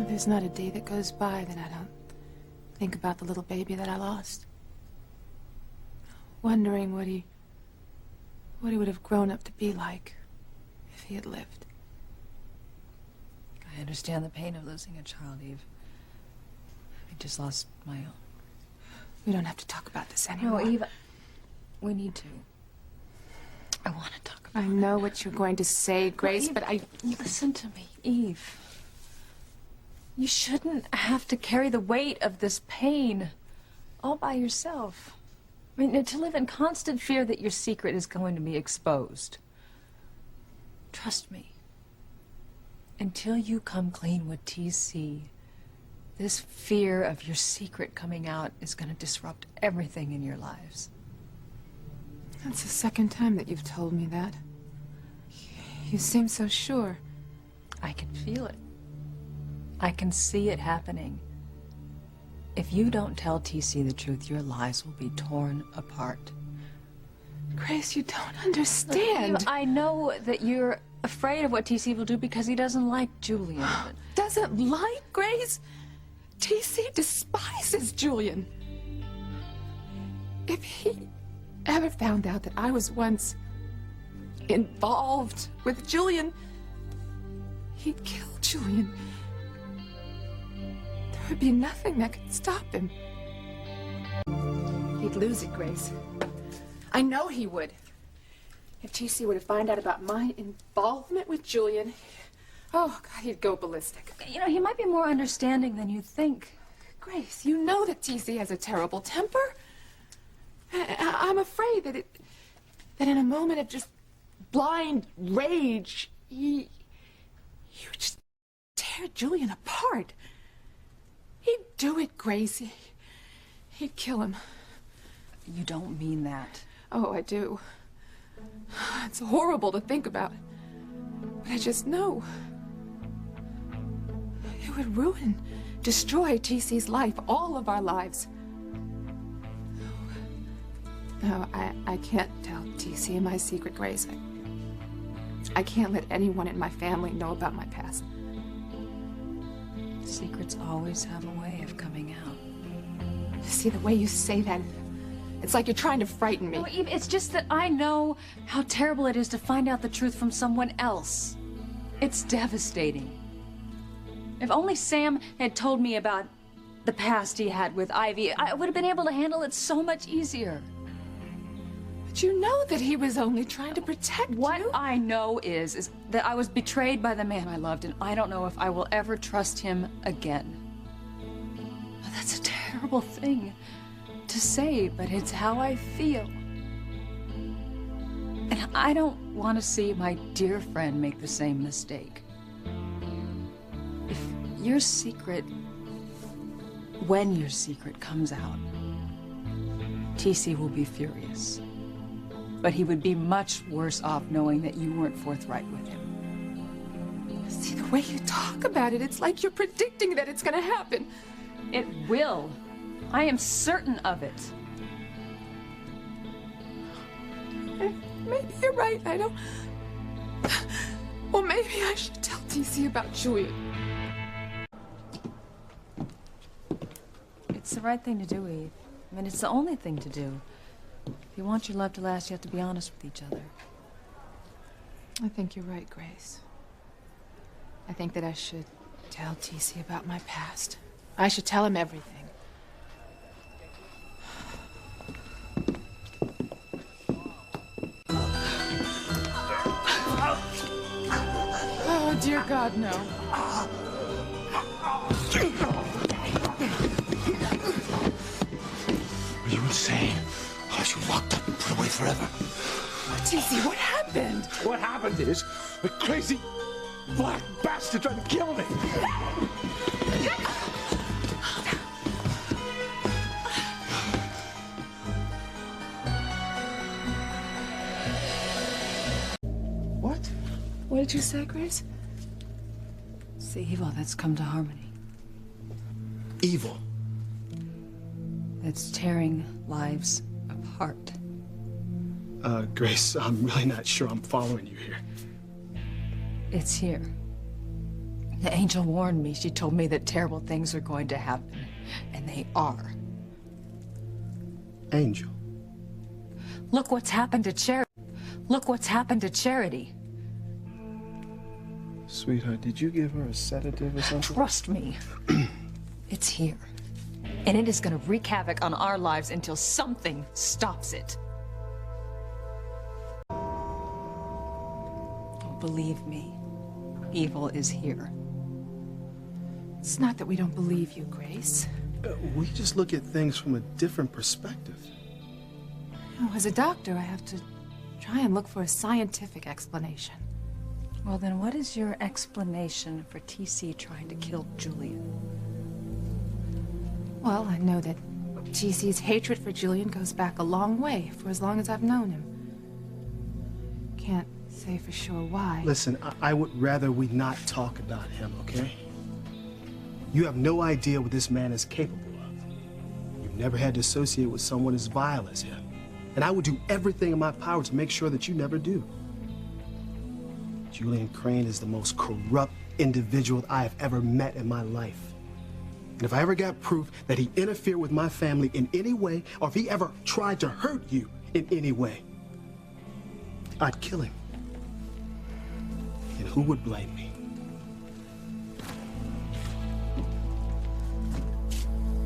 There's not a day that goes by that I don't think about the little baby that I lost. Wondering what he would have grown up to be like if he had lived. I understand the pain of losing a child, Eve. I just lost my own. We don't have to talk about this anymore. No, Eve, we need to. I want to talk about it. I know what you're going to say, Grace, Eve, but I... Listen to me, Eve. You shouldn't have to carry the weight of this pain all by yourself. I mean, to live in constant fear that your secret is going to be exposed. Trust me. Until you come clean with TC, this fear of your secret coming out is going to disrupt everything in your lives. That's the second time that you've told me that. You seem so sure. I can feel it. I can see it happening. If you don't tell TC the truth, your lives will be torn apart. Grace, you don't understand. I know that you're afraid of what TC will do because he doesn't like Julian. Doesn't like Grace? TC despises Julian. If he ever found out that I was once involved with Julian, he'd kill Julian. There would be nothing that could stop him. He'd lose it, Grace. I know he would. If TC were to find out about my involvement with Julian, oh, God, he'd go ballistic. You know, he might be more understanding than you think. Grace, you know that TC has a terrible temper. I'm afraid that in a moment of just blind rage, he would just tear Julian apart. He'd do it, Grace. He'd kill him. You don't mean that. Oh, I do. It's horrible to think about. But I just know. It would ruin, destroy TC's life, all of our lives. No, I can't tell TC my secret, Grace. I can't let anyone in my family know about my past. Secrets always have a way of coming out. See, the way you say that, it's like you're trying to frighten me. No, Eve, it's just that I know how terrible it is to find out the truth from someone else. It's devastating. If only Sam had told me about the past he had with Ivy, I would have been able to handle it so much easier. But you know that he was only trying to protect you. What I know is that I was betrayed by the man I loved, and I don't know if I will ever trust him again. That's a terrible thing to say, but it's how I feel. And I don't want to see my dear friend make the same mistake. If your secret, when your secret comes out, TC will be furious. But he would be much worse off knowing that you weren't forthright with him. See, the way you talk about it, it's like you're predicting that it's gonna happen. It will. I am certain of it. Maybe you're right. I don't... Well, maybe I should tell TC about Julian. It's the right thing to do, Eve. I mean, it's the only thing to do. If you want your love to last, you have to be honest with each other. I think you're right, Grace. I think that I should tell TC about my past. I should tell him everything. Oh, dear God, no. Are you insane? I was you locked up and put away forever. TC, what happened? What happened is a crazy black bastard tried to kill me. What? What did you say, Grace? It's the evil that's come to Harmony. Evil. It's tearing lives apart. Grace, I'm really not sure I'm following you here. It's here. The angel warned me. She told me that terrible things are going to happen. And they are. Angel. Look what's happened to Charity. Look what's happened to Charity. Sweetheart, did you give her a sedative or something? Trust me. It's here. And it is going to wreak havoc on our lives until something stops it. Oh, believe me, evil is here. It's not that we don't believe you, Grace. We just look at things from a different perspective. Oh, as a doctor, I have to try and look for a scientific explanation. Well, then what is your explanation for TC trying to kill Julian? Well, I know that TC's hatred for Julian goes back a long way, for as long as I've known him. Can't say for sure why. Listen, I would rather we not talk about him, okay? You have no idea what this man is capable of. You've never had to associate with someone as vile as him. And I would do everything in my power to make sure that you never do. Julian Crane is the most corrupt individual I have ever met in my life. And if I ever got proof that he interfered with my family in any way, or if he ever tried to hurt you in any way, I'd kill him. And who would blame me?